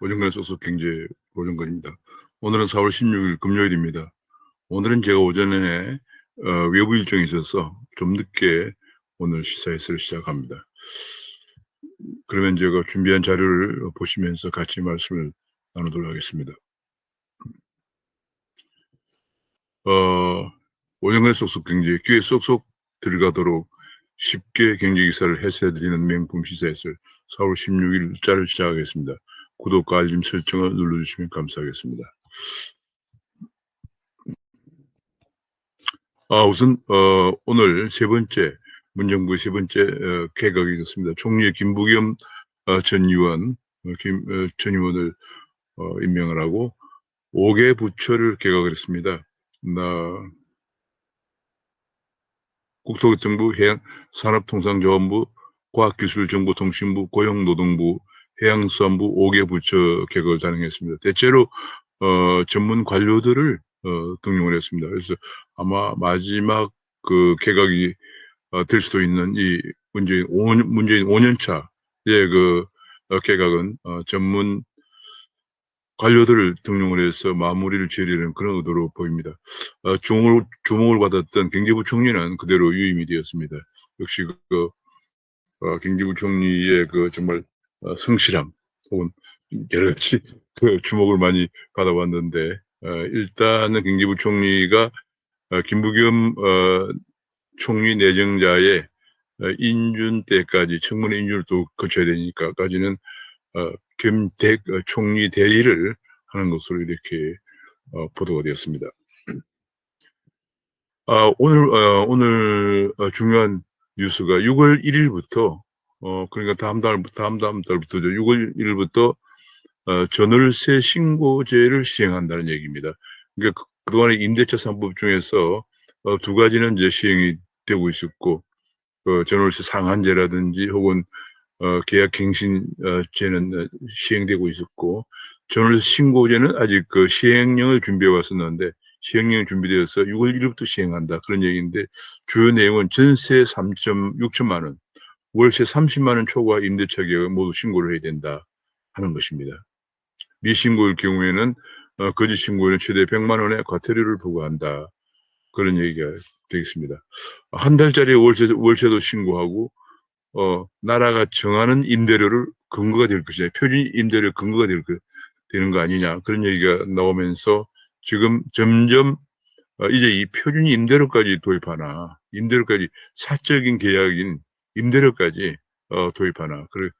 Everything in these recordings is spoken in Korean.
오정근 소속 경제 오정근입니다. 오늘은 4월 16일 금요일입니다. 오늘은 제가 오전에 외부 일정이 있어서 좀 늦게 오늘 시사회를 시작합니다. 그러면 제가 준비한 자료를 보시면서 같이 말씀을 나누도록 하겠습니다. 오정근 소속 경제 귀에 쏙쏙 들어가도록 쉽게 경제 기사를 해설해드리는 명품 시사회를 4월 16일자를 시작하겠습니다. 구독과 알림 설정을 눌러주시면 감사하겠습니다. 우선 오늘 세 번째 문정부의 세 번째 개각이 있었습니다. 총리의 김부겸 전 의원, 전 의원을 임명을 하고 5개 부처를 개각을 했습니다. 국토교통부, 산업통상자원부, 과학기술정보통신부, 고용노동부, 해양수산부 5개 부처 개각을 단행했습니다. 대체로 전문 관료들을 등용을 했습니다. 그래서 아마 마지막 그 개각이 될 수도 있는 이 문재인 5년차의 그 개각은 전문 관료들을 등용을 해서 마무리를 지으려는 그런 의도로 보입니다. 주목을 받았던 경제부총리는 그대로 유임이 되었습니다. 역시 경제부총리의 정말 성실함 혹은 여러 가지 주목을 많이 받아왔는데 일단은 경제부총리가 김부겸 총리 내정자의 인준 때까지 청문회 인준을 또 거쳐야 되니까까지는 총리 대리를 하는 것으로 이렇게 보도가 되었습니다. 오늘 중요한 뉴스가 6월 1일부터 그러니까 다음 달부터죠. 6월 1일부터 전월세 신고제를 시행한다는 얘기입니다. 그러니까 그동안에 임대차 3법 중에서 두 가지는 이제 시행이 되고 있었고 전월세 상한제라든지 혹은 계약갱신제는 시행되고 있었고 전월세 신고제는 아직 시행령을 준비해 왔었는데 시행령이 준비되어서 6월 1일부터 시행한다 그런 얘기인데 주요 내용은 전세 3.6천만 원, 월세 30만 원 초과 임대차 계약을 모두 신고를 해야 된다 하는 것입니다. 미신고일 경우에는 거짓 신고에는 최대 100만 원의 과태료를 부과한다 그런 얘기가 되겠습니다. 한 달짜리 월세도 신고하고 나라가 정하는 임대료를 근거가 될 것이냐, 표준 임대료 근거가 되는 거 아니냐 그런 얘기가 나오면서 지금 점점 이제 이 표준 임대료까지 도입하나, 임대료까지 사적인 계약인 임대료까지 도입하나, 그리고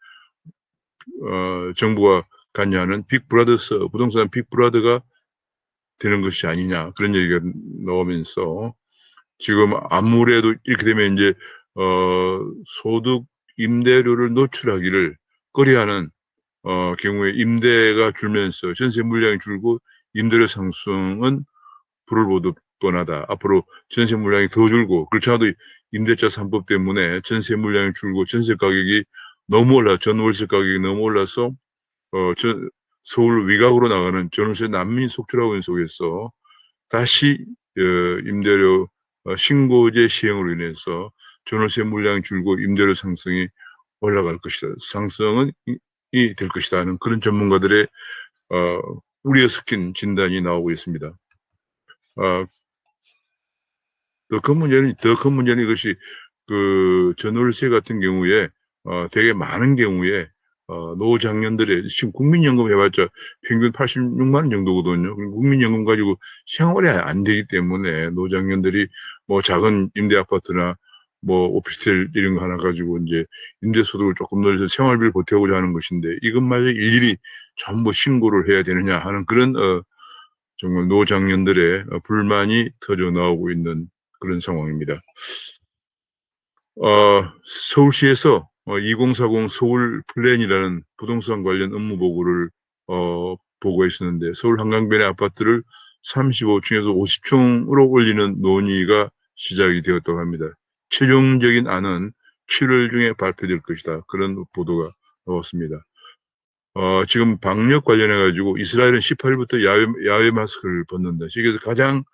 정부가 관여하는 빅브라더스 부동산 빅브라더가 되는 것이 아니냐 그런 얘기가 나오면서 지금 아무래도 이렇게 되면 이제 소득 임대료를 노출하기를 꺼려하는 경우에 임대가 줄면서 전세 물량이 줄고 임대료 상승은 불을 보듯 뻔하다. 앞으로 전세 물량이 더 줄고 그렇지 않아도 임대차 3법 때문에 전세 물량이 줄고 전세 가격이 너무 전월세 가격이 너무 올라서 서울 위각으로 나가는 전월세 난민 속출하고 있는 속에서 다시 임대료 신고제 시행으로 인해서 전월세 물량이 줄고 임대료 상승이 올라갈 것이다. 상승은 될 것이다 하는 그런 전문가들의 우려에 섞인 진단이 나오고 있습니다. 더 큰 문제는 이것이 전월세 같은 경우에 되게 많은 경우에 노장년들의 지금 국민연금 해봤자 평균 86만 원 정도거든요. 국민연금 가지고 생활이 안 되기 때문에 노장년들이 뭐 작은 임대 아파트나 뭐 오피스텔 이런 거 하나 가지고 이제 임대소득을 조금 늘려서 생활비를 보태고자 하는 것인데 이것마저 일일이 전부 신고를 해야 되느냐 하는 그런 정말 노장년들의 불만이 터져 나오고 있는 그런 상황입니다. 서울시에서 2040 서울 플랜이라는 부동산 관련 업무 보고를 보고했었는데 서울 한강변의 아파트를 35층에서 50층으로 올리는 논의가 시작이 되었다고 합니다. 최종적인 안은 7월 중에 발표될 것이다. 그런 보도가 나왔습니다. 지금 방역 관련해가지고 이스라엘은 18일부터 야외 마스크를 벗는다. 세계에서 가장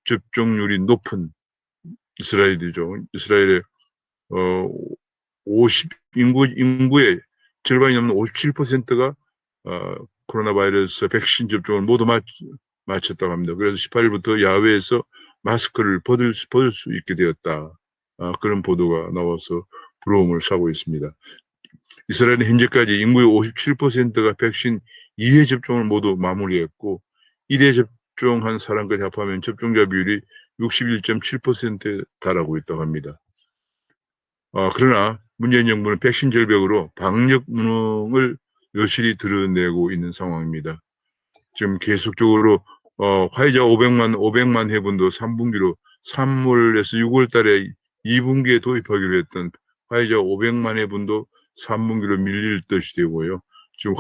접종률이 높은 이스라엘이죠. 이스라엘의 50 인구의 절반이 넘는 57%가 코로나 바이러스 백신 접종을 모두 마쳤다고 합니다. 그래서 18일부터 야외에서 마스크를 벗을 수 있게 되었다. 그런 보도가 나와서 부러움을 사고 있습니다. 이스라엘은 현재까지 인구의 57%가 백신 2회 접종을 모두 마무리했고 1회 접종한 사람까지 합하면 접종자 비율이 61.7%에 달하고 있다고 합니다. 그러나 문재인 정부는 백신 절벽으로 방역 무능을 여실히 드러내고 있는 상황입니다. 지금 계속적으로 화이자 500만 회분도 3분기로 3월에서 6월 달에 2분기에 도입하기로 했던 화이자 500만 회분도 3분기로 밀릴 듯이 되고요. 지금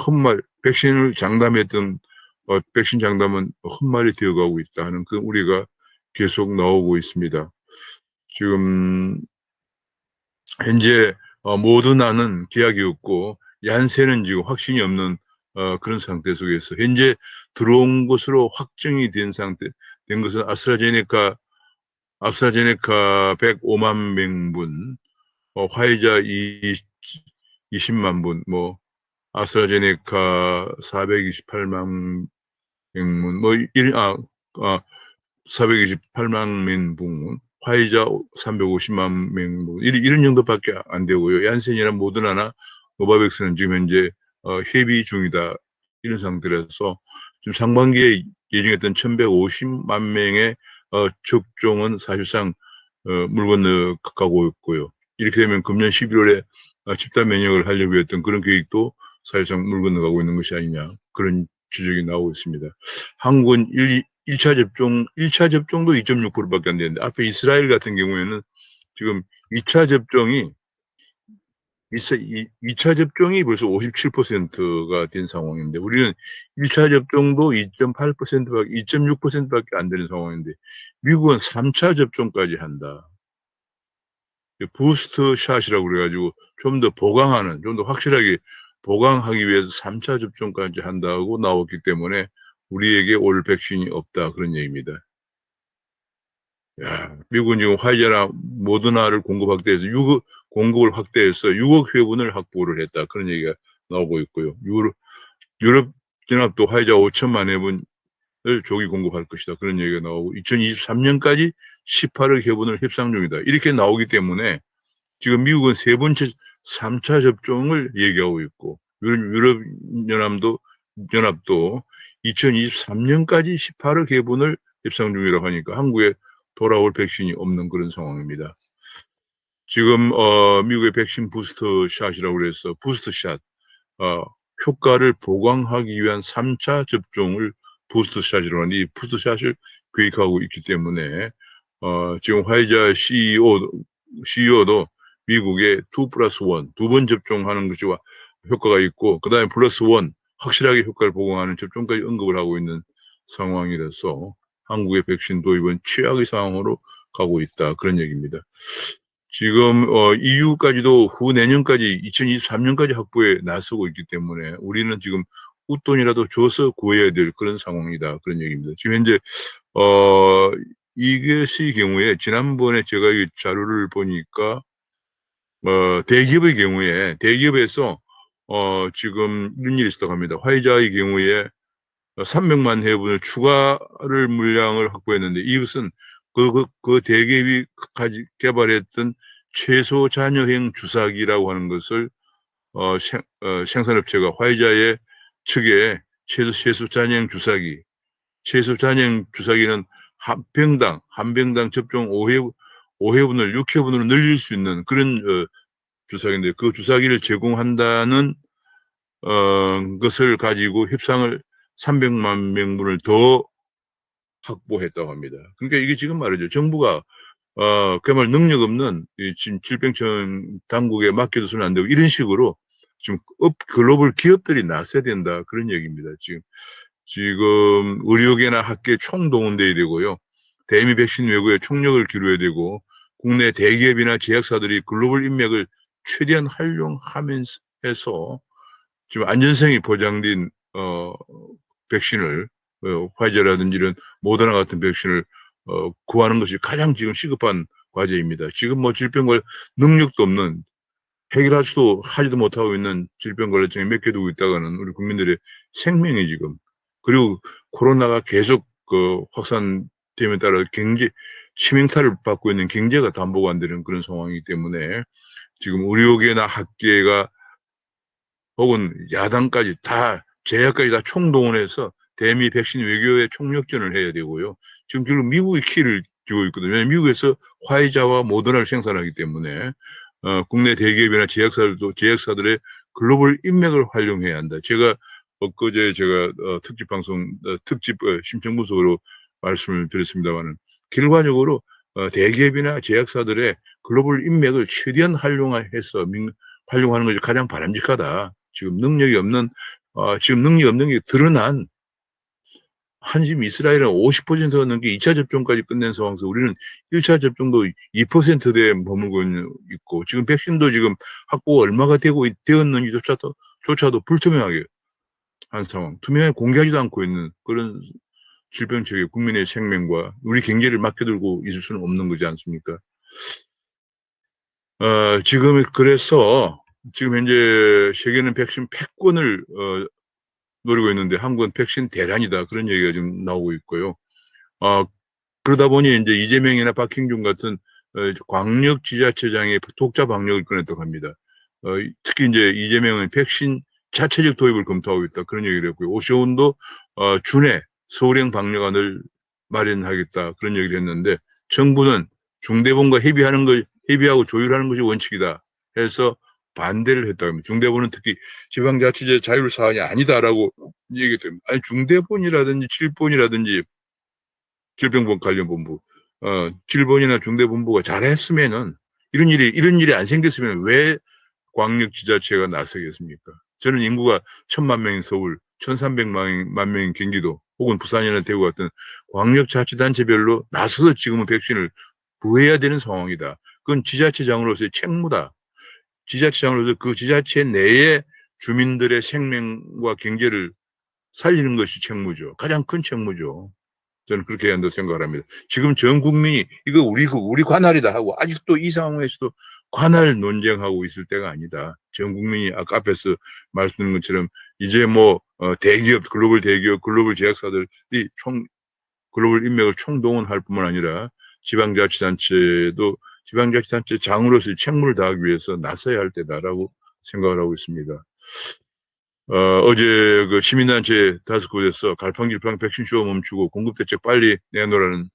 백신을 장담했던 백신 장담은 헛말이 되어가고 있다 하는 그 우리가 계속 나오고 있습니다. 지금 현재 모더나는 계약이 없고 얀센은 지금 확신이 없는 그런 상태 속에서 현재 들어온 것으로 확정이 된 것은 아스트라제네카 105만 명분, 화이자 20만 분, 아스트라제네카 428만 명분, 428만 명분, 화이자 350만 명분, 이런 정도밖에 안 되고요. 얀센이나 모더나나 노바백스는 지금 현재 협의 중이다. 이런 상태라서 지금 상반기에 예정했던 1150만 명의 접종은 사실상 물 건너 가고 있고요. 이렇게 되면 금년 11월에 집단 면역을 하려고 했던 그런 계획도 사실상 물 건너가고 있는 것이 아니냐, 그런 지적이 나오고 있습니다. 한국은 1차 접종도 2.6%밖에 안 되는데, 앞에 이스라엘 같은 경우에는 지금 2차 접종이 벌써 57%가 된 상황인데, 우리는 1차 접종도 2.6%밖에 안 되는 상황인데, 미국은 3차 접종까지 한다. 부스트 샷이라고 그래가지고 좀 더 확실하게 보강하기 위해서 3차 접종까지 한다고 나왔기 때문에 우리에게 올 백신이 없다, 그런 얘기입니다. 미국은 지금 화이자나 모더나를 공급을 확대해서 6억 회분을 확보를 했다, 그런 얘기가 나오고 있고요. 유럽 연합도 화이자 5천만 회분을 조기 공급할 것이다, 그런 얘기가 나오고 2023년까지 18억 회분을 협상 중이다, 이렇게 나오기 때문에 지금 미국은 3차 접종을 얘기하고 있고, 유럽 연합도 2023년까지 18억 회분을 협상 중이라고 하니까 한국에 돌아올 백신이 없는 그런 상황입니다. 지금 미국의 백신 부스터 샷이라고 그래서 부스터 샷, 효과를 보강하기 위한 3차 접종을 부스터 샷이라고 하는데, 이 부스터 샷을 계획하고 있기 때문에 지금 화이자 CEO도 미국의 2+1, 2번 접종하는 것이 효과가 있고, 그 다음에 +1, 확실하게 효과를 보강하는 접종까지 언급을 하고 있는 상황이라서 한국의 백신 도입은 최악의 상황으로 가고 있다, 그런 얘기입니다. 지금 EU까지도 내년까지 2023년까지 확보에 나서고 있기 때문에 우리는 지금 웃돈이라도 줘서 구해야 될 그런 상황이다, 그런 얘기입니다. 지금 현재 이것의 경우에 지난번에 제가 이 자료를 보니까 대기업의 경우에 대기업에서 지금 이런 일이 있었다고 합니다. 화이자의 경우에 300만 회분을 추가를 물량을 확보했는데, 이것은 그 대기업이 개발했던 최소 잔여형 주사기라고 하는 것을 생산업체가 화이자의 측에 최소 잔여형 주사기는 한 병당 접종 5회분을 6회분으로 늘릴 수 있는 그런 주사기인데, 그 주사기를 제공한다는 것을 가지고 협상을 300만 명분을 더 확보했다고 합니다. 그러니까 이게 지금 말이죠. 정부가 그야말로 능력 없는 지금 질병청 당국에 맡겨둬서는 안 되고, 이런 식으로 지금 글로벌 기업들이 나서야 된다, 그런 얘기입니다. 지금 의료계나 학계 총동원돼야 되고요. 대미 백신 외국에 총력을 기울여야 되고, 국내 대기업이나 제약사들이 글로벌 인맥을 최대한 활용하면서 해서 지금 안전성이 보장된 백신을 화이자라든지 이런 모더나 같은 백신을 구하는 것이 가장 지금 시급한 과제입니다. 지금 질병걸 능력도 없는, 하지도 못하고 있는 질병 관리증에 맡겨두고 있다가는 우리 국민들의 생명이 지금. 그리고 코로나가 계속 확산됨에 따라 치명타를 받고 있는 경제가 담보가 안 되는 그런 상황이기 때문에 지금 의료계나 학계가 혹은 야당까지 다 제약까지 다 총동원해서 대미 백신 외교의 총력전을 해야 되고요. 지금 결국 미국이 키를 쥐고 있거든요. 왜냐하면 미국에서 화이자와 모더나를 생산하기 때문에 국내 대기업이나 제약사들의 글로벌 인맥을 활용해야 한다. 제가 엊그제 제가 특집 방송 특집 심층분석으로 말씀을 드렸습니다만은 결과적으로 대기업이나 제약사들의 글로벌 인맥을 최대한 활용해서 활용하는 것이 가장 바람직하다. 지금 능력이 없는 게 드러난 한심 이스라엘은 50%가 넘게 2차 접종까지 끝낸 상황에서 우리는 1차 접종도 2%대에 머물고 있고 지금 백신도 지금 확보가 얼마가 되었는지조차도 불투명하게 한 상황. 투명하게 공개하지도 않고 있는 그런 질병체계 국민의 생명과 우리 경제를 맡겨들고 있을 수는 없는 거지 않습니까? 그래서 지금 현재 세계는 백신 패권을 노리고 있는데 한국은 백신 대란이다. 그런 얘기가 지금 나오고 있고요. 그러다 보니 이제 이재명이나 박형준 같은 광역지자체장의 독자 방역을 꺼냈다고 합니다. 특히 이제 이재명은 백신 자체적 도입을 검토하고 있다. 그런 얘기를 했고요. 오세훈도 준해 서울행 방역안을 마련하겠다. 그런 얘기를 했는데 정부는 중대본과 협의하고 조율하는 것이 원칙이다. 해서 반대를 했다고 합니다. 중대본은 특히 지방자치제 자율 사안이 아니다라고 얘기했습니다. 아니 중대본이라든지 칠본이라든지 질병관리본부, 질본이나 중대본부가 잘했으면은 이런 일이 안 생겼으면 왜 광역지자체가 나서겠습니까? 저는 인구가 1,000만 명인 서울, 1,300만 명인 경기도, 혹은 부산이나 대구 같은 광역자치단체별로 나서서 지금은 백신을 구해야 되는 상황이다. 그건 지자체장으로서의 책무다. 지자체장으로서 그 지자체 내에 주민들의 생명과 경제를 살리는 것이 책무죠. 가장 큰 책무죠. 저는 그렇게 해야 한다고 생각을 합니다. 지금 전 국민이 이거 우리 관할이다 하고 아직도 이 상황에서도 관할 논쟁하고 있을 때가 아니다. 전 국민이 아까 앞에서 말씀드린 것처럼 이제 대기업, 글로벌 대기업, 글로벌 제약사들이 글로벌 인맥을 총동원할 뿐만 아니라 지방자치단체 장으로서의 책무를 다하기 위해서 나서야 할 때다라고 생각을 하고 있습니다. 어제 그 시민단체 5곳에서 갈팡질팡 백신 쇼 멈추고 공급대책 빨리 내놓으라는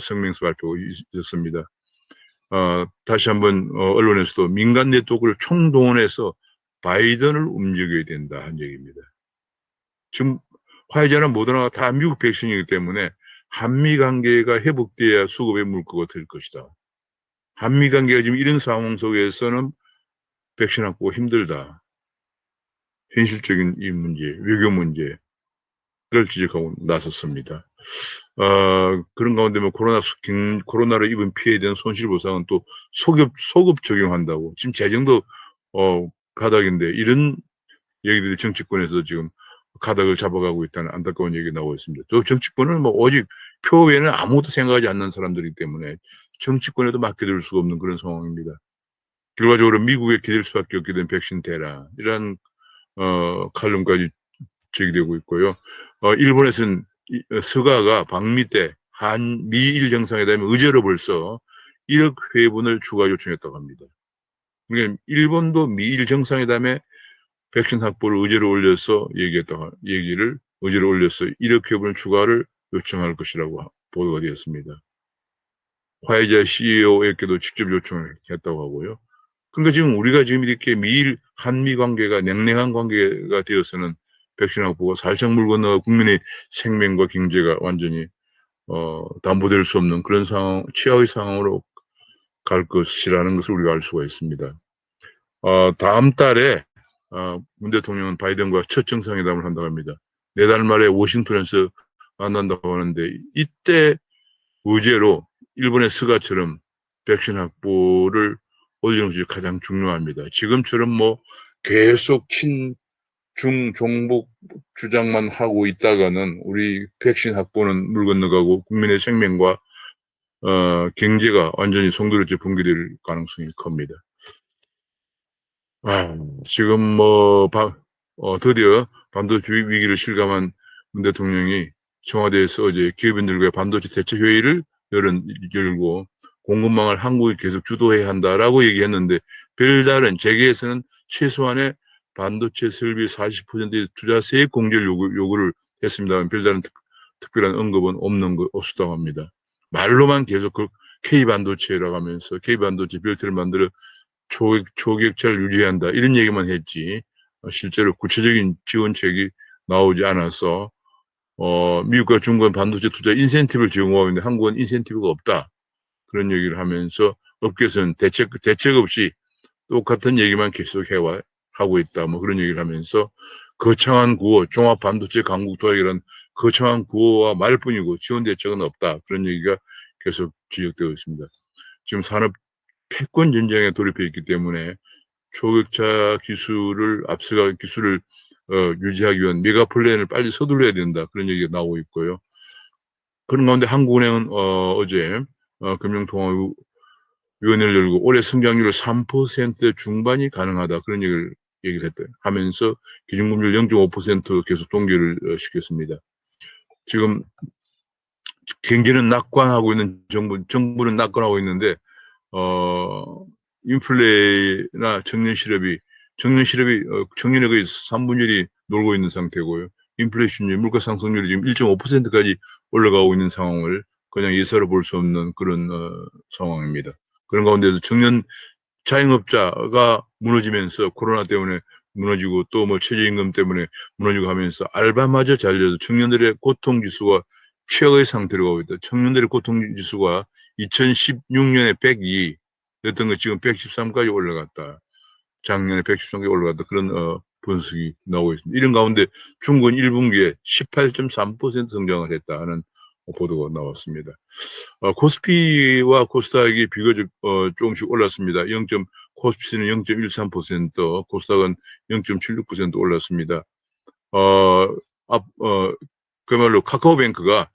성명서 발표가 있었습니다. 다시 한번 언론에서도 민간 네트워크를 총동원해서 바이든을 움직여야 된다 한 얘기입니다. 지금 화이자나 모더나가 다 미국 백신이기 때문에 한미 관계가 회복돼야 수급의 물꼬가 될 것이다. 한미 관계가 지금 이런 상황 속에서는 백신 확보가 힘들다. 현실적인 이 문제, 외교 문제를 지적하고 나섰습니다. 그런 가운데 코로나로 입은 피해에 대한 손실보상은 또 소급 적용한다고. 지금 재정도 가닥인데 이런 얘기들이 정치권에서 지금 가닥을 잡아가고 있다는 안타까운 얘기가 나오고 있습니다. 또 정치권은 오직 표 외에는 아무것도 생각하지 않는 사람들이기 때문에 정치권에도 맡겨둘 수가 없는 그런 상황입니다. 결과적으로 미국에 기댈 수밖에 없게 된 백신 대란, 이런 칼럼까지 제기되고 있고요. 일본에서는 스가가 방미 때 미일 정상회담에 의제로 벌써 1억 회분을 추가 요청했다고 합니다. 그러니까 일본도 미일 정상회담에 백신 확보를 의제로 올려서 의제로 올려서 1억 회분을 추가를 요청할 것이라고 보도가 되었습니다. 화이자 CEO에게도 직접 요청을 했다고 하고요. 그러니까 지금 우리가 지금 이렇게 한미 관계가 냉랭한 관계가 되어서는 백신 확보가 살짝 물 건너 국민의 생명과 경제가 완전히 담보될 수 없는 그런 최악의 상황으로 갈 것이라는 것을 우리가 알 수가 있습니다. 다음 달에 문 대통령은 바이든과 첫 정상회담을 한다고 합니다. 내달 말에 워싱턴에서 만난다고 하는데 이때 의제로 일본의 스가처럼 백신 확보를 올리는 것이 가장 중요합니다. 지금처럼 계속 종북 주장만 하고 있다가는 우리 백신 확보는 물 건너가고 국민의 생명과 경제가 완전히 송두리째 붕괴될 가능성이 큽니다. 지금 드디어 반도체 위기를 실감한 문 대통령이 청와대에서 어제 기업인들과 반도체 대책회의를 열고 공급망을 한국이 계속 주도해야 한다라고 얘기했는데 별다른 재계에서는 최소한의 반도체 설비 40%의 투자 세액 공제를 요구를 했습니다만 별다른 특별한 언급은 없는 것으로 합니다. 말로만 계속 그 K반도체라고 하면서 K반도체 벨트를 만들어 초객차를 유지해야 한다 이런 얘기만 했지 실제로 구체적인 지원책이 나오지 않아서 미국과 중국은 반도체 투자 인센티브를 제공하고 있는데 한국은 인센티브가 없다. 그런 얘기를 하면서 업계에서는 대책 없이 똑같은 얘기만 계속 하고 있다. 뭐 그런 얘기를 하면서 거창한 구호, 종합 반도체 강국 도약이라는 거창한 구호와 말뿐이고 지원 대책은 없다. 그런 얘기가 계속 지적되고 있습니다. 지금 산업 패권 전쟁에 돌입해 있기 때문에 초격차 기술을 앞서가 기술을 유지하기 위한 메가 플랜을 빨리 서둘러야 된다. 그런 얘기가 나오고 있고요. 그런 가운데 한국은행은 어제 금융통화위원회를 열고 올해 성장률 3% 중반이 가능하다. 그런 얘기를 했다. 하면서 기준금리를 0.5% 계속 동결을 시켰습니다. 지금 경기는 낙관하고 있는 정부는 낙관하고 있는데 인플레나 청년 실업이 청년의 거의 3분의 1이 놀고 있는 상태고요. 인플레이션율, 물가 상승률이 지금 1.5%까지 올라가고 있는 상황을 그냥 예사로 볼 수 없는 그런 상황입니다. 그런 가운데서 청년 자영업자가 무너지면서 코로나 때문에 무너지고 또 뭐 최저임금 때문에 무너지고 하면서 알바마저 잘려서 청년들의 고통지수가 최악의 상태로 가고 있다. 청년들의 고통지수가 2016년에 102 였던 거 지금 113까지 올라갔다. 작년에 113까지 올라갔다. 그런 분석이 나오고 있습니다. 이런 가운데 중국은 1분기에 18.3% 성장을 했다 하는 보도가 나왔습니다. 코스피와 코스닥이 비교적 조금씩 올랐습니다. 코스피는 0.13%, 코스닥은 0.76% 올랐습니다. 그야말로 카카오뱅크가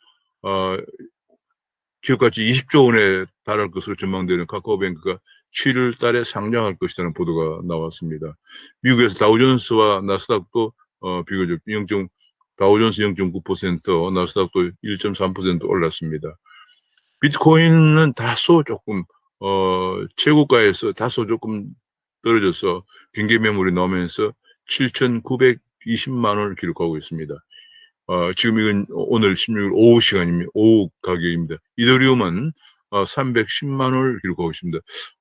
기업가치 20조 원에 달할 것으로 전망되는 카카오뱅크가 7월 달에 상장할 것이라는 보도가 나왔습니다. 미국에서 다우존스와 나스닥도 비교적 다우존스 0.9%, 나스닥도 1.3% 올랐습니다. 비트코인은 다소 조금 최고가에서 다소 조금 떨어져서 경계 매물이 나오면서 7,920만 원을 기록하고 있습니다. 지금 이건 오늘 16일 오후 시간입니다. 오후 가격입니다. 이더리움은 310만 원을 기록하고 있습니다.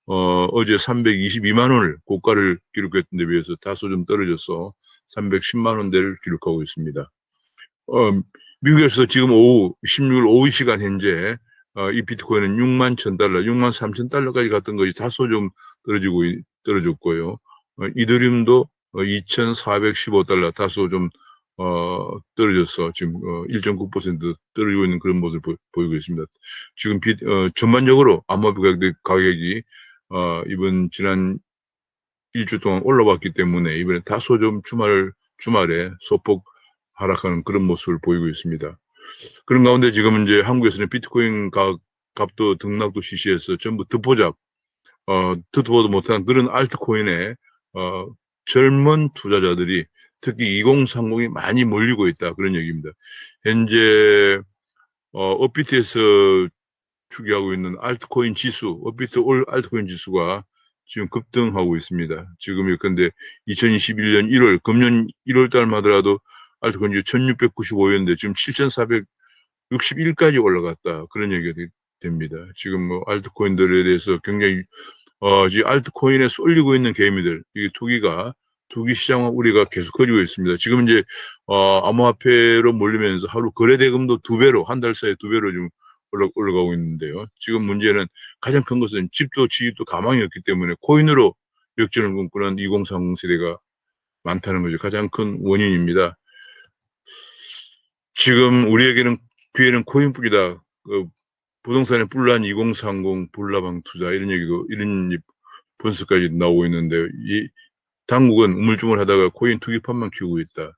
어제 322만 원을 고가를 기록했던 데 비해서 다소 좀 떨어져서 310만 원대를 기록하고 있습니다. 미국에서 지금 오후 16일 오후 시간 현재 이 비트코인은 6만 1,000달러, 6만 3천 달러까지 갔던 것이 다소 좀 떨어졌고요. 이더리움도 2,415달러, 다소 좀 떨어져서 지금 1.9% 떨어지고 있는 그런 모습을 보이고 있습니다. 지금 전반적으로 암호화폐 가격이 이번 지난 일주 동안 올라왔기 때문에 이번에 다소 좀 주말에 소폭 하락하는 그런 모습을 보이고 있습니다. 그런 가운데 지금 이제 한국에서는 비트코인 값도 등락도 시시해서 전부 듣보잡, 듣도 보도 못한 그런 알트코인에 젊은 투자자들이 특히 2030이 많이 몰리고 있다. 그런 얘기입니다. 현재 업비트에서 추계하고 있는 알트코인 지수, 업비트 올 알트코인 지수가 지금 급등하고 있습니다. 지금 근데 2021년 1월, 금년 1월 달만 하더라도 알트코인 지수 1695였는데 지금 7461까지 올라갔다. 그런 얘기가 됩니다. 지금 뭐 알트코인들에 대해서 굉장히 지금 알트코인에 쏠리고 있는 개미들, 이게 투기 시장은 우리가 계속 커지고 있습니다. 지금 이제 암호화폐로 몰리면서 하루 거래 대금도 2배로, 한 달 사이에 2배로 좀 올라가고 있는데요. 지금 문제는 가장 큰 것은 집도 지입도 가망이 없기 때문에 코인으로 역전을 꿈꾸는 2030 세대가 많다는 거죠. 가장 큰 원인입니다. 지금 우리에게는 기회는 코인뿐이다. 부동산에 뿔난 2030 불나방 투자 이런 얘기도 이런 분석까지 나오고 있는데 이 당국은 우물쭈물하다가 코인 투기판만 키우고 있다.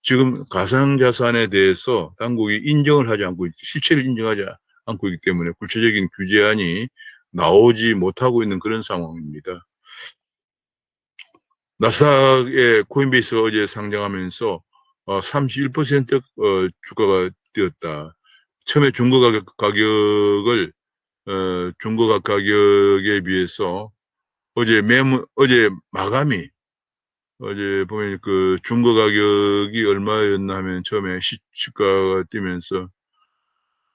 지금 가상자산에 대해서 당국이 인정을 하지 않고 실체를 인정하지 않고 있기 때문에 구체적인 규제안이 나오지 못하고 있는 그런 상황입니다. 나스닥의 코인베이스가 어제 상장하면서 31% 주가가 뛰었다. 처음에 중고가격을 중고가 가격에 비해서 어제 마감이 어제 보면 그 중고 가격이 얼마였나 하면 처음에 시가가 뛰면서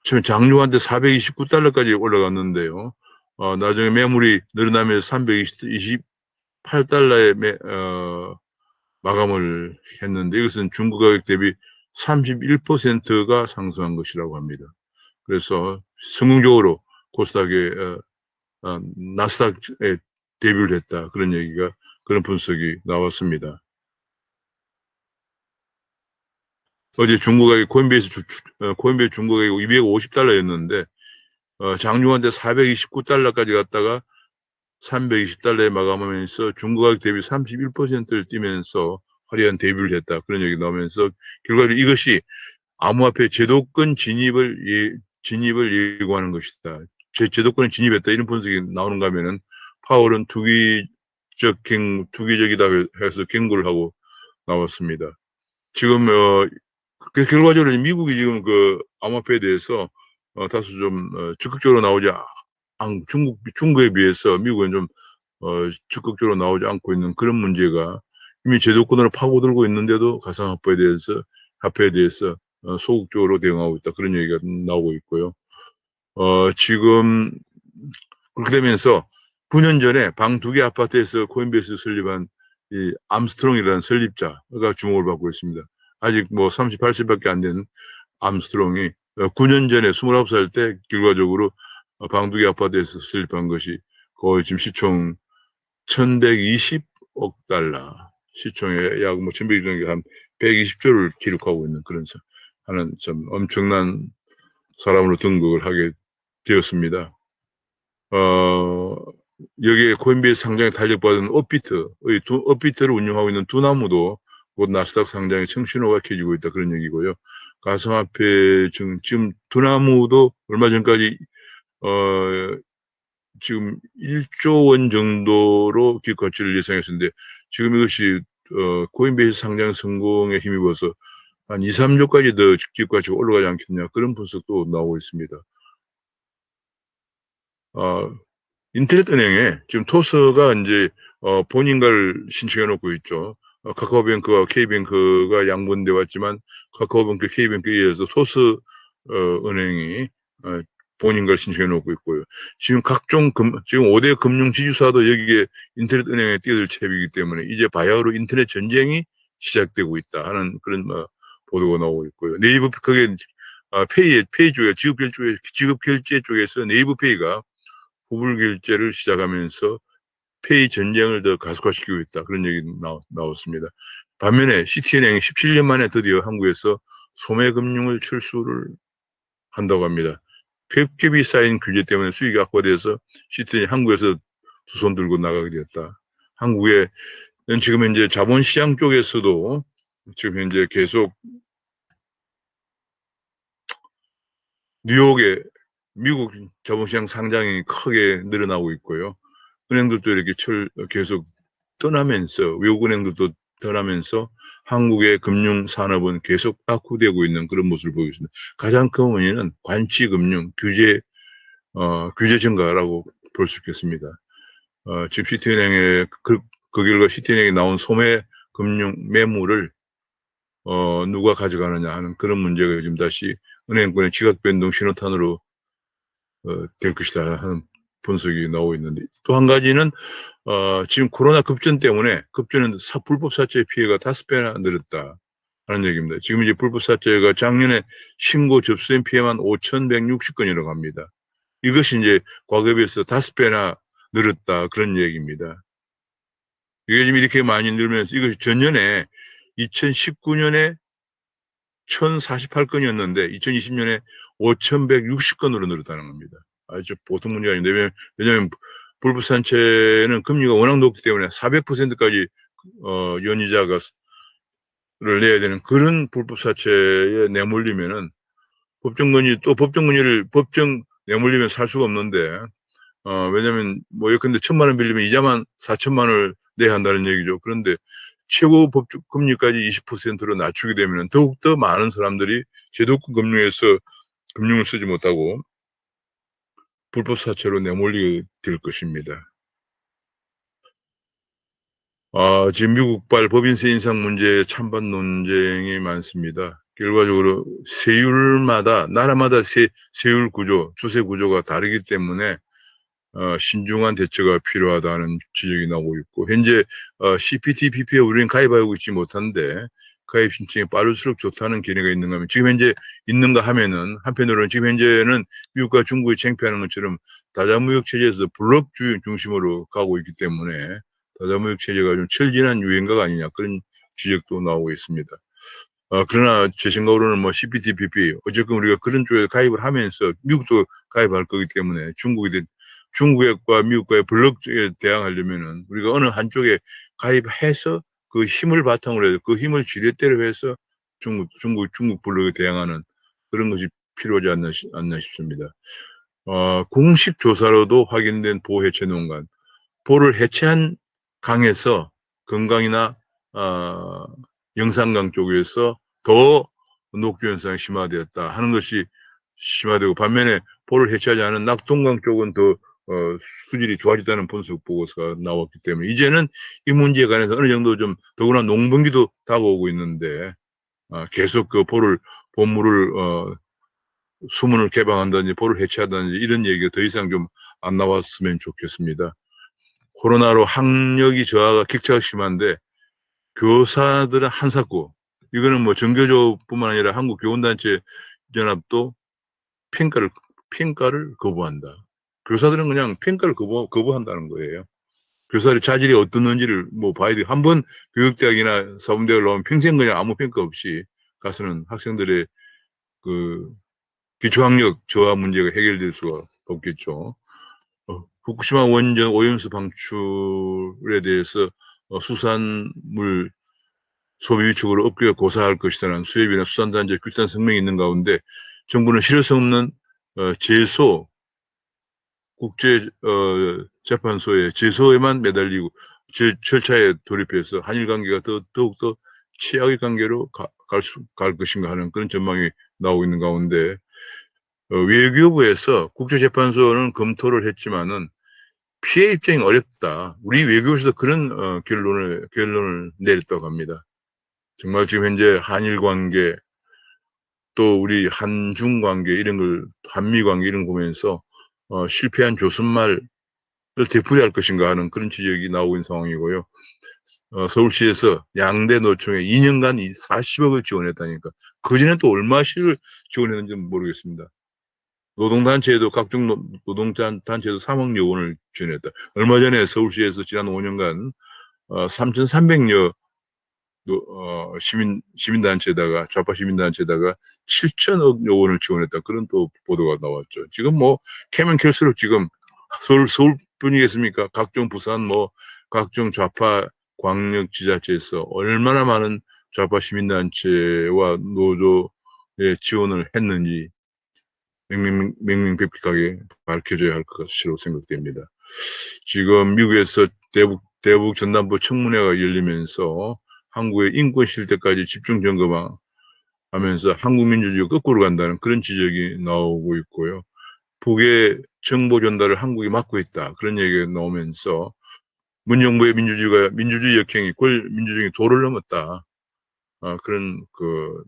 처음에 장중한테 429달러까지 올라갔는데요. 나중에 매물이 늘어나면서 328달러에 마감을 했는데 이것은 중고 가격 대비 31%가 상승한 것이라고 합니다. 그래서 성공적으로 코스닥에 나스닥에 데뷔를 했다. 그런 얘기가 그런 분석이 나왔습니다. 어제 중고가격 코인베이스 중고가격 250달러였는데 장중한테 429달러까지 갔다가 320달러에 마감하면서 중고가격 대비 31%를 뛰면서 화려한 데뷔를 했다. 그런 얘기 나오면서 결과적으로 이것이 암호화폐 제도권 진입을 예고하는 것이다. 제도권에 진입했다. 이런 분석이 나오는가 하면은 파월은 투기적이다 해서 경고를 하고 나왔습니다. 지금 결과적으로 미국이 지금 그 암호화폐에 대해서 다소 좀 적극적으로 나오지 중국에 비해서 미국은 좀 적극적으로 나오지 않고 있는 그런 문제가 이미 제도권으로 파고들고 있는데도 화폐에 대해서 소극적으로 대응하고 있다. 그런 얘기가 나오고 있고요. 지금 그렇게 되면서 9년 전에 방 2개 아파트에서 코인베이스 설립한 이 암스트롱이라는 설립자가 주목을 받고 있습니다. 아직 뭐 38세밖에 안 된 암스트롱이 9년 전에 29살 때 결과적으로 방 2개 아파트에서 설립한 것이 거의 지금 시총 1120억 달러, 시총의 약 1120억 한 120조를 기록하고 있는 그런 하는 좀 엄청난 사람으로 등극을 하게 되었습니다. 여기에 코인베이스 상장에 탄력받은 업비트를 운영하고 있는 두나무도 곧 나스닥 상장에 청신호가 켜지고 있다. 그런 얘기고요. 가상화폐 지금 두나무도 얼마 전까지 지금 1조 원 정도로 기업 가치를 예상했었는데 지금 이것이 코인베이스 상장 성공에 힘입어서 한 2, 3조까지 더 기업 가치가 올라가지 않겠냐 그런 분석도 나오고 있습니다. 인터넷은행에 지금 토스가 이제 본인가를 신청해 놓고 있죠. 카카오뱅크와 K뱅크가 양분돼 왔지만 카카오뱅크, K뱅크에 의해서 토스 은행이 본인가를 신청해 놓고 있고요. 지금 지금 5대 금융 지주사도 여기에 인터넷 은행에 뛰어들 채비이기 때문에 이제 바야흐로 인터넷 전쟁이 시작되고 있다 하는 그런 보도가 나오고 있고요. 네이버 그게 페이 쪽에 지급 결제 쪽에서 네이버 페이가 후불 결제를 시작하면서 페이 전쟁을 더 가속화시키고 있다. 그런 얘기 나왔습니다. 반면에 시티은행이 17년 만에 드디어 한국에서 소매금융을 철수를 한다고 합니다. 겹겹이 쌓인 규제 때문에 수익이 악화돼서 시티은행이 한국에서 두 손 들고 나가게 되었다. 한국의 지금 현재 자본시장 쪽에서도 지금 현재 계속 뉴욕에 미국 자본시장 상장이 크게 늘어나고 있고요. 은행들도 이렇게 계속 떠나면서 외국은행들도 떠나면서 한국의 금융산업은 계속 악화되고 있는 그런 모습을 보이고 있습니다. 가장 큰 원인은 관치금융 규제 증가라고 볼 수 있겠습니다. 지금 시티은행의 그 결과 시티은행에 나온 소매 금융 매물을 누가 가져가느냐 하는 그런 문제가 지금 다시 은행권의 지각 변동 신호탄으로 될 것이다 하는 분석이 나오고 있는데 또 한 가지는 지금 코로나 급전 때문에 불법 사채 피해가 5배나 늘었다 하는 얘기입니다. 지금 이제 불법 사채가 작년에 신고 접수된 피해만 5,160건이라고 합니다. 이것이 이제 과거에 비해서 5배나 늘었다 그런 얘기입니다. 이게 지금 이렇게 많이 늘면서 이것이 전년에 2019년에 1,048건이었는데 2020년에 5,160건으로 늘었다는 겁니다. 아주 보통 문제가 아닌데 왜냐하면 불법 사채는 금리가 워낙 높기 때문에 400%까지 연이자를 내야 되는 그런 불법 사채에 내몰리면은 법정 내몰리면 살 수가 없는데 왜냐면 뭐 예컨대 1,000만 원 빌리면 이자만 4천만 원을 내야 한다는 얘기죠. 그런데 최고 법적 금리까지 20%로 낮추게 되면 더욱더 많은 사람들이 제도권 금융에서 금융을 쓰지 못하고 불법 사채로 내몰리게 될 것입니다. 지금 미국발 법인세 인상 문제에 찬반 논쟁이 많습니다. 결과적으로 세율마다, 나라마다 세율 구조, 주세 구조가 다르기 때문에 신중한 대처가 필요하다는 지적이 나오고 있고, 현재 CPTPP에 우리는 가입하고 있지 못한데 가입 신청이 빠를수록 좋다는 견해가 있는가 하면, 지금 현재 있는가 하면은 한편으로는 지금 현재는 미국과 중국이 창피하는 것처럼 다자무역 체제에서 블록 중심으로 가고 있기 때문에 다자무역 체제가 좀 철진한 유행가가 아니냐, 그런 지적도 나오고 있습니다. 그러나 제 생각으로는 뭐 CPTPP, 어쨌든 우리가 그런 쪽에 가입을 하면서 미국도 가입할 거기 때문에 중국과 미국과의 블록에 대항하려면은 우리가 어느 한쪽에 가입해서 그 힘을 바탕으로 해서 그 힘을 지렛대로 해서 중국 블록에 대항하는 그런 것이 필요하지 않나 싶습니다. 공식 조사로도 확인된 보호 해체 농간, 보를 해체한 강에서 건강이나 영산강 쪽에서 더 녹조 현상이 심화되었다 하는 것이 심화되고, 반면에 보를 해체하지 않은 낙동강 쪽은 더 수질이 좋아졌다는 분석 보고서가 나왔기 때문에 이제는 이 문제에 관해서 어느 정도 좀, 더구나 농번기도 다가오고 있는데 계속 그 보물을 수문을 개방한다든지 보를 해체하다든지 이런 얘기가 더 이상 좀 안 나왔으면 좋겠습니다. 코로나로 학력이 저하가 격차가 심한데 교사들은 한사코, 이거는 뭐 전교조뿐만 아니라 한국교원단체 연합도 평가를 거부한다. 교사들은 그냥 평가를 거부한다는 거예요. 교사의 자질이 어떻는지를 뭐 봐야 돼. 한번 교육대학이나 사범대학을 나오면 평생 그냥 아무 평가 없이 가서는 학생들의 그 기초학력 저하 문제가 해결될 수가 없겠죠. 후쿠시마 원전 오염수 방출에 대해서 수산물 소비 위축으로 업계가 고사할 것이라는 수협이나 수산단체 규탄 성명이 있는 가운데 정부는 실효성 없는 제소 국제 재판소의 제소에만 매달리고 절차에 돌입해서 한일 관계가 더욱더 최악의 관계로 갈 것인가 하는 그런 전망이 나오고 있는 가운데, 외교부에서 국제재판소는 검토를 했지만은 피해 입장이 어렵다. 우리 외교부에서도 그런 결론을 내렸다고 합니다. 정말 지금 현재 한일 관계, 또 우리 한중 관계 이런 걸, 한미 관계 이런 거 보면서 실패한 조선말을 되풀이할 것인가 하는 그런 지적이 나오고 있는 상황이고요. 서울시에서 양대 노총에 2년간 40억을 지원했다니까. 그전에 또 얼마씩을 지원했는지 모르겠습니다. 노동단체에도, 각종 노동단체에도 3억 원을 지원했다. 얼마 전에 서울시에서 지난 5년간 3,300여 시민단체에다가, 좌파 시민단체에다가 7천억 원을 지원했다. 그런 또 보도가 나왔죠. 지금 뭐 캐면 캘수록 지금 서울뿐이겠습니까? 각종 부산 각종 좌파 광역지자체에서 얼마나 많은 좌파 시민단체와 노조에 지원을 했는지 명명백백하게 밝혀져야 할 것이라고 생각됩니다. 지금 미국에서 대북 전담부 청문회가 열리면서 한국의 인권 실태까지 집중 점검하면서 한국 민주주의가 거꾸로 간다는 그런 지적이 나오고 있고요. 북의 정보 전달을 한국이 막고 있다, 그런 얘기가 나오면서 문정부의 민주주의 역행이 민주주의 도를 넘었다. 그런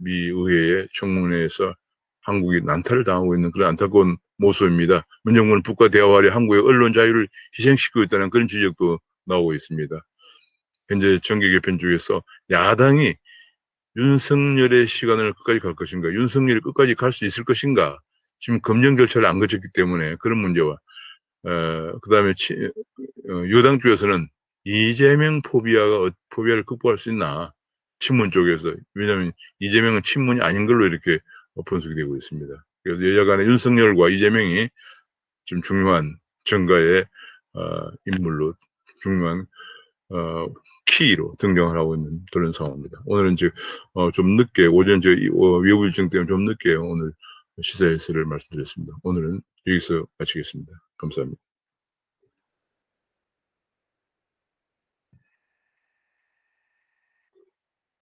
미 의회의 청문회에서 한국이 난타를 당하고 있는 그런 안타까운 모습입니다. 문정부는 북과 대화하려 한국의 언론 자유를 희생시키고 있다는 그런 지적도 나오고 있습니다. 현재 정계 개편 중에서 야당이 윤석열의 시간을 끝까지 갈 것인가, 윤석열이 끝까지 갈 수 있을 것인가, 지금 검증 절차를 안 거쳤기 때문에 그런 문제와, 그 다음에 여당 쪽에서는 이재명 포비아를 극복할 수 있나, 친문 쪽에서. 왜냐하면 이재명은 친문이 아닌 걸로 이렇게 분석이 되고 있습니다. 그래서 여야 간에 윤석열과 이재명이 좀 중요한 정가의 인물로, 중요한 키로 등장을 하고 있는 그런 상황입니다. 오늘은 좀 늦게, 오전 외부 일정 때문에 좀 늦게 오늘 시사 해설을 말씀드렸습니다. 오늘은 여기서 마치겠습니다. 감사합니다.